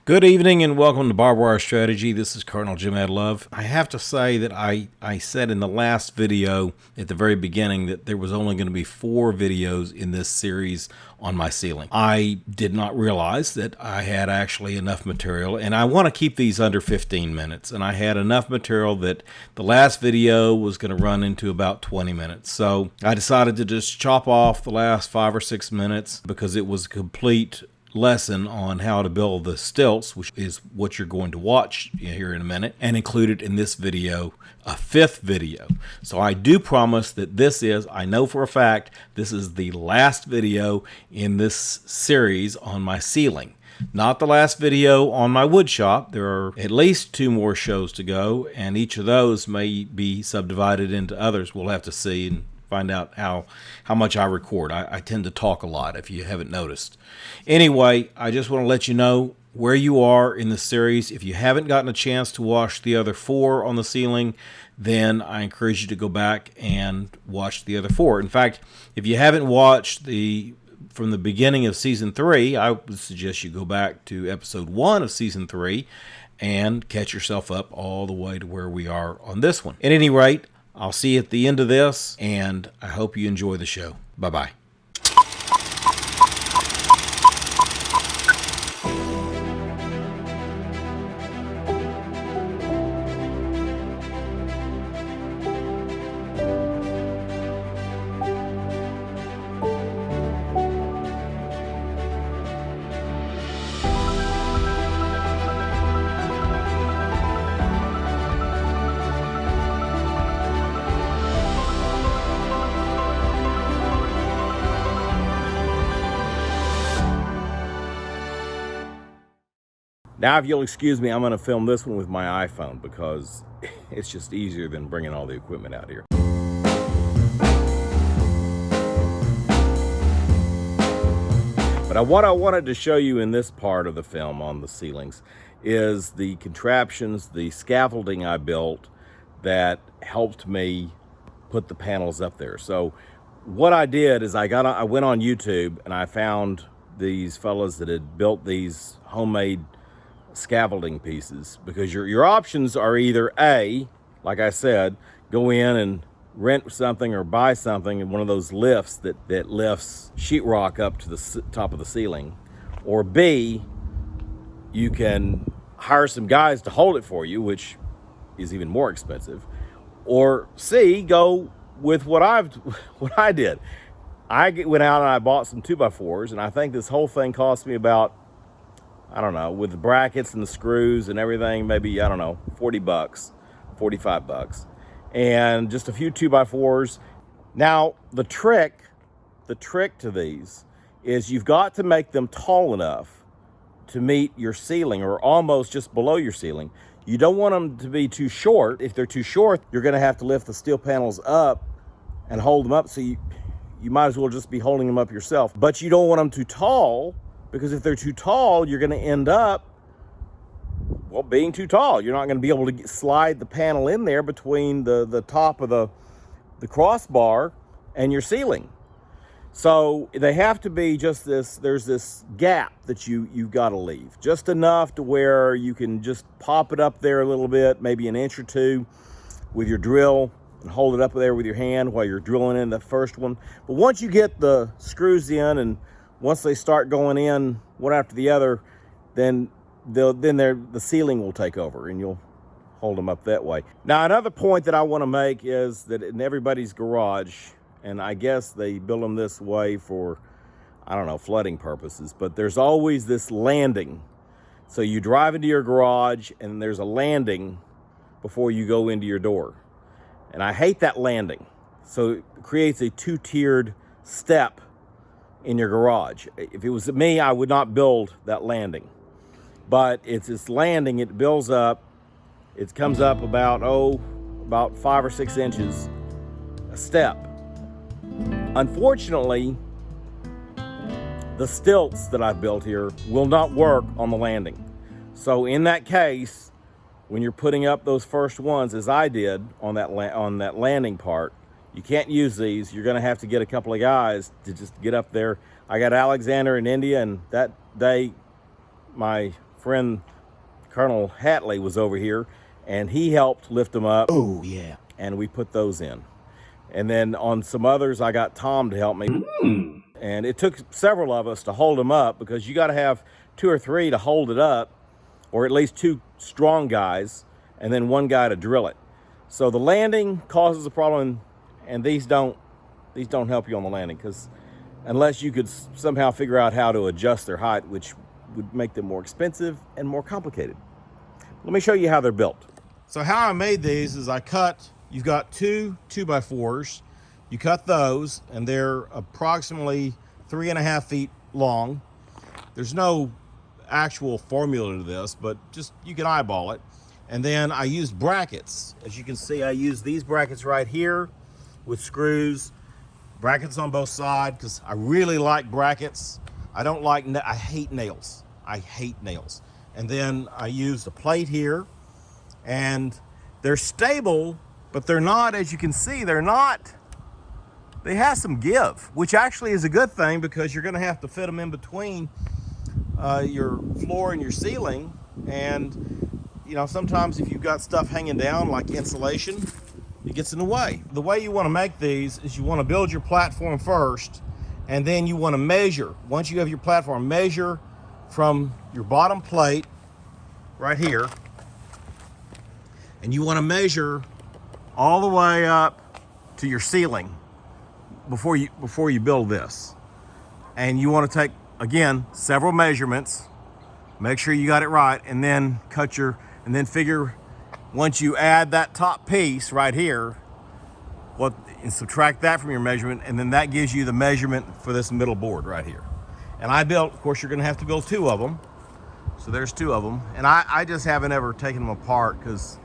Good evening and welcome to BarbWire Strategy. This is Colonel Jim Adlove. I have to say that I said in the last video at the very beginning that there was only going to be 4 videos in this series on my ceiling. I did not realize that I had actually enough material, and I want to keep these under 15 minutes. And I had enough material that the last video was going to run into about 20 minutes. So I decided to just chop off the last 5 or 6 minutes because it was a complete lesson on how to build the stilts, which is what you're going to watch here in a minute, and include it in this video, a 5th video. So I do promise that I know for a fact, this is the last video in this series on my ceiling. Not the last video on my wood shop. There are at least 2 more shows to go, and each of those may be subdivided into others. We'll have to see and find out how much I record. I tend to talk a lot, if you haven't noticed. Anyway, I just want to let you know where you are in the series. If you haven't gotten a chance to watch the other 4 on the ceiling, then I encourage you to go back and watch the other 4. In fact, if you haven't watched from the beginning of season 3, I would suggest you go back to episode 1 of season 3 and catch yourself up all the way to where we are on this one. At any rate, I'll see you at the end of this, and I hope you enjoy the show. Bye-bye. Now, if you'll excuse me, I'm going to film this one with my iPhone because it's just easier than bringing all the equipment out here. But what I wanted to show you in this part of the film on the ceilings is the contraptions, the scaffolding I built that helped me put the panels up there. So what I did is I went on YouTube and I found these fellas that had built these homemade scaffolding pieces, because your options are either A, like I said, go in and rent something or buy something in one of those lifts that lifts sheetrock up to the top of the ceiling, or B, you can hire some guys to hold it for you, which is even more expensive, or C, go with what I did. I went out and I bought some 2x4s, and I think this whole thing cost me about, I don't know, with the brackets and the screws and everything, maybe, I don't know, 40 bucks, 45 bucks. And just a few 2x4s. Now, the trick to these is you've got to make them tall enough to meet your ceiling, or almost just below your ceiling. You don't want them to be too short. If they're too short, you're gonna have to lift the steel panels up and hold them up, so you might as well just be holding them up yourself. But you don't want them too tall, because if they're too tall, you're going to end up, well, being too tall. You're not going to be able to slide the panel in there between the top of the crossbar and your ceiling. So they have to be just this, there's this gap that you've got to leave. Just enough to where you can just pop it up there a little bit, maybe an inch or 2 with your drill, and hold it up there with your hand while you're drilling in the first one. But once you get the screws in, and once they start going in one after the other, then the ceiling will take over and you'll hold them up that way. Now, another point that I want to make is that in everybody's garage, and I guess they build them this way for, I don't know, flooding purposes, but there's always this landing. So you drive into your garage and there's a landing before you go into your door. And I hate that landing. So it creates a 2-tiered step in your garage. If it was me, I would not build that landing. But it's this landing, it builds up, it comes up about 5 or 6 inches a step. Unfortunately, the stilts that I've built here will not work on the landing. So in that case, when you're putting up those first ones, as I did on that landing part, you can't use these. You're going to have to get a couple of guys to just get up there. I got Alexander in India, and that day my friend Colonel Hatley was over here, and he helped lift them up. Oh, yeah. And we put those in. And then on some others, I got Tom to help me. And it took several of us to hold them up, because you got to have 2 or 3 to hold it up, or at least 2 strong guys, and then 1 guy to drill it. So the landing causes a problem, and these don't help you on the landing, because unless you could somehow figure out how to adjust their height, which would make them more expensive and more complicated. Let me show you how they're built. So how I made these is you've got 2 2x4s. You cut those, and they're approximately 3.5 feet long. There's no actual formula to this, but just you can eyeball it. And then I used brackets. As you can see, I used these brackets right here with screws, brackets on both sides, because I really like brackets. I hate nails. I hate nails. And then I used a plate here, and they're stable, but they're not, as you can see, they have some give, which actually is a good thing, because you're gonna have to fit them in between your floor and your ceiling. And you know, sometimes if you've got stuff hanging down like insulation, it gets in the way. The way you want to make these is you want to build your platform first, and then you want to measure. Once you have your platform, measure from your bottom plate right here, and you want to measure all the way up to your ceiling before you build this. And you want to take, again, several measurements, make sure you got it right, and then and then figure, once you add that top piece right here, and subtract that from your measurement, and then that gives you the measurement for this middle board right here. And I built, of course, you're gonna have to build 2 of them. So there's 2 of them. And I just haven't ever taken them apart, because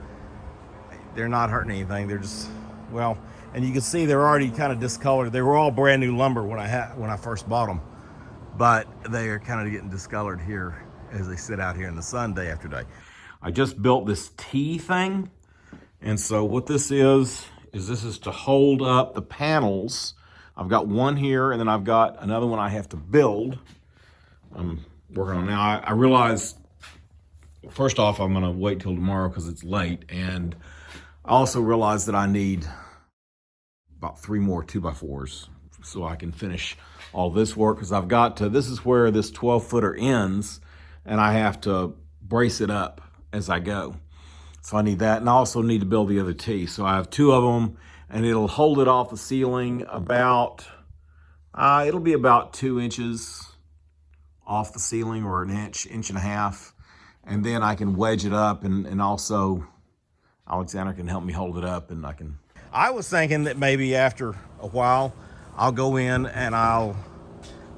they're not hurting anything. They're just, well, and you can see they're already kind of discolored. They were all brand new lumber when I first bought them, but they are kind of getting discolored here as they sit out here in the sun day after day. I just built this T thing, and so what this is to hold up the panels. I've got one here, and then I've got another one I have to build. I'm working on now. I realized, first off, I'm gonna wait till tomorrow because it's late, and I also realized that I need about 3 more 2x4s so I can finish all this work, because I've got to, this is where this 12-footer ends, and I have to brace it up as I go. So I need that, and I also need to build the other T. So I have 2 of them, and it'll hold it off the ceiling about, it'll be about 2 inches off the ceiling, or an inch and a half. And then I can wedge it up, and also Alexander can help me hold it up, and I was thinking that maybe after a while, I'll go in and I'll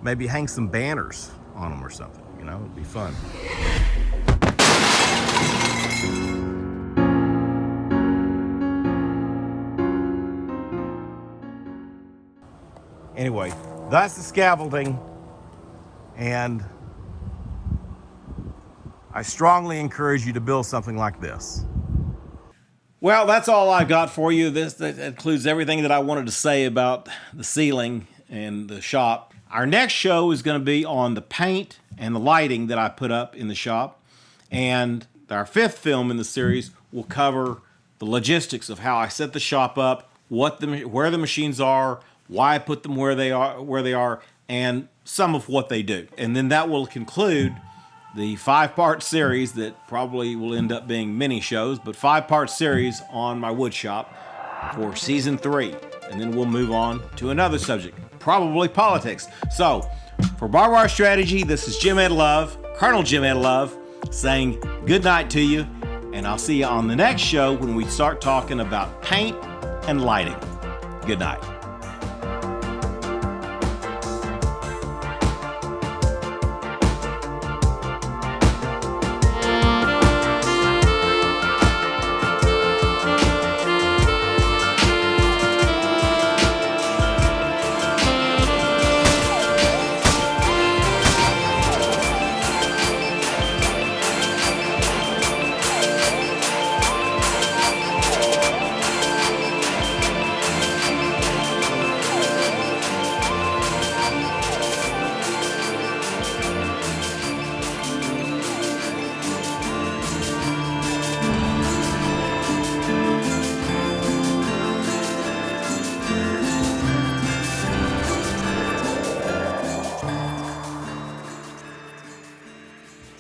maybe hang some banners on them or something, you know, it'd be fun. Anyway, that's the scaffolding, and I strongly encourage you to build something like this. Well, that's all I got for you. That includes everything that I wanted to say about the ceiling and the shop. Our next show is going to be on the paint and the lighting that I put up in the shop. And our 5th film in the series will cover the logistics of how I set the shop up, where the machines are, why I put them where they are, and some of what they do. And then that will conclude the 5-part series that probably will end up being mini shows, but 5-part series on my wood shop for season 3. And then we'll move on to another subject, probably politics. So for BarbWire Strategy, this is Jim Ed Love, Colonel Jim Ed Love, saying good night to you. And I'll see you on the next show when we start talking about paint and lighting. Good night.